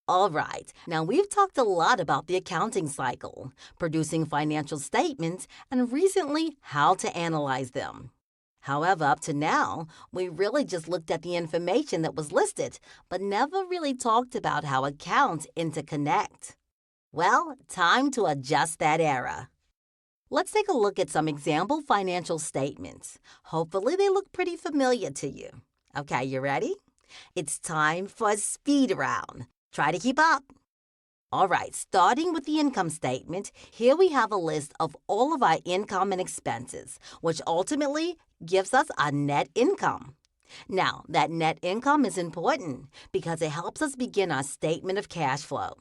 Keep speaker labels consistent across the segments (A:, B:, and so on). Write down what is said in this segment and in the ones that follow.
A: All right, now we've talked a lot about the accounting cycle, producing financial statements, and recently how to analyze them. However, up to now, we really just looked at the information that was listed, but never really talked about how accounts interconnect. Well, time to adjust that era. Let's take a look at some example financial statements. Hopefully, they look pretty familiar to you. Okay, you ready? It's time for a speed round. Try to keep up. All right, starting with the income statement, here we have a list of all of our income and expenses, which ultimately gives us our net income. Now, that net income is important because it helps us begin our statement of cash flow.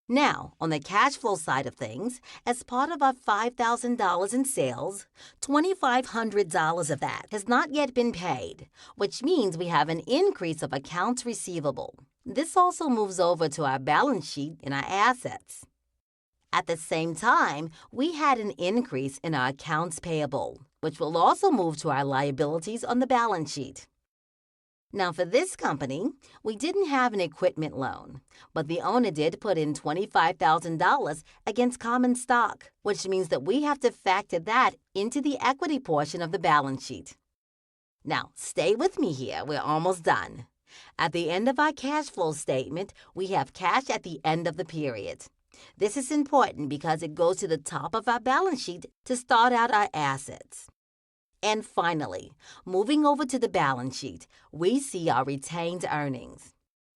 A: Now, on the cash flow side of things, as part of our $5,000 in sales, $2,500 of that has not yet been paid, which means we have an increase of accounts receivable. This also moves over to our balance sheet in our assets. At the same time, we had an increase in our accounts payable, which will also move to our liabilities on the balance sheet. Now, for this company, we didn't have an equipment loan, but the owner did put in $25,000 against common stock, which means that we have to factor that into the equity portion of the balance sheet. Now, stay with me here. We're almost done. At the end of our cash flow statement, we have cash at the end of the period. This is important because it goes to the top of our balance sheet to start out our assets. And finally, moving over to the balance sheet, we see our retained earnings.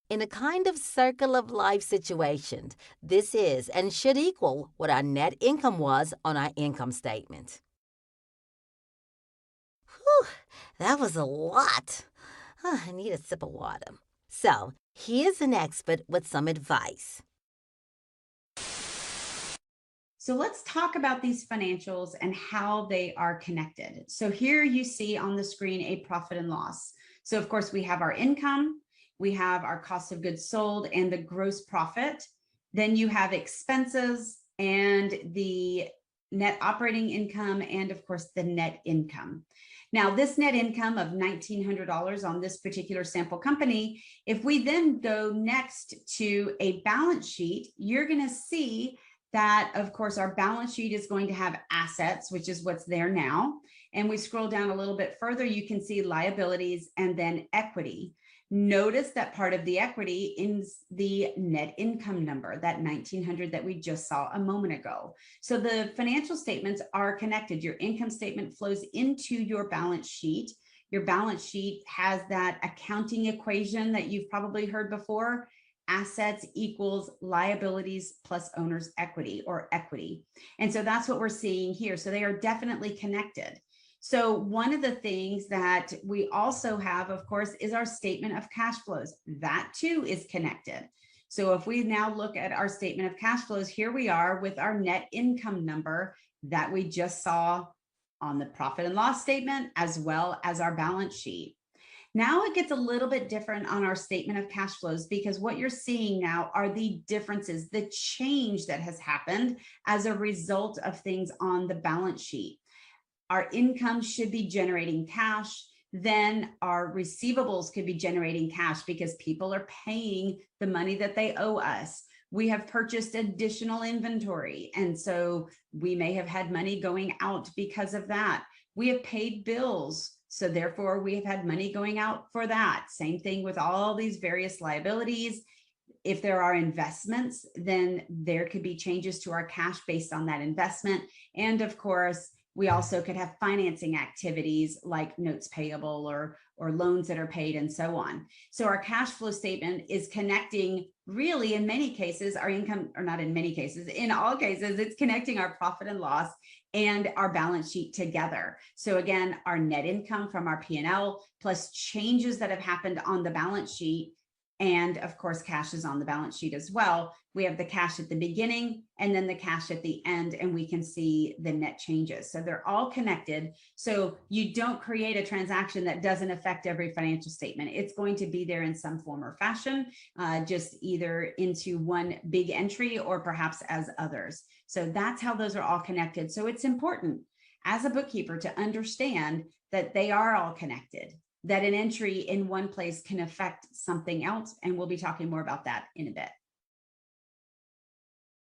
A: In a kind of circle of life situation, this is and should equal what our net income was on our income statement. Whew, that was a lot. I need a sip of water. So, here's an expert with some advice.
B: So let's talk about these financials and how they are connected. So here you see on the screen a profit and loss. So of course we have our income, we have our cost of goods sold and the gross profit. Then you have expenses and the net operating income and of course the net income. Now this net income of $1,900 on this particular sample company, if we then go next to a balance sheet, you're going to see that, of course, our balance sheet is going to have assets, which is what's there now. And we scroll down a little bit further, you can see liabilities and then equity. Notice that part of the equity is the net income number, that 1900 that we just saw a moment ago. So the financial statements are connected. Your income statement flows into your balance sheet. Your balance sheet has that accounting equation that you've probably heard before. Assets equals liabilities plus owner's equity or equity. And so that's what we're seeing here. So they are definitely connected. So one of the things that we also have, of course, is our statement of cash flows. That too is connected. So if we now look at our statement of cash flows, here we are with our net income number that we just saw on the profit and loss statement, as well as our balance sheet. Now it gets a little bit different on our statement of cash flows because what you're seeing now are the differences, the change that has happened as a result of things on the balance sheet. Our income should be generating cash. Then our receivables could be generating cash because people are paying the money that they owe us. We have purchased additional inventory, and so we may have had money going out because of that. We have paid bills. So therefore, we have had money going out for that. Same thing with all these various liabilities. If there are investments, then there could be changes to our cash based on that investment. And of course, we also could have financing activities like notes payable or loans that are paid and so on. So our cash flow statement is connecting really in many cases our income, or not in many cases, in all cases, it's connecting our profit and loss and our balance sheet together. So again, our net income from our P&L plus changes that have happened on the balance sheet. And of course, cash is on the balance sheet as well. We have the cash at the beginning and then the cash at the end, and we can see the net changes. So they're all connected. So you don't create a transaction that doesn't affect every financial statement. It's going to be there in some form or fashion, just either into one big entry or perhaps as others. So that's how those are all connected. So it's important as a bookkeeper to understand that they are all connected, that an entry in one place can affect something else. And we'll be talking more about that in a bit.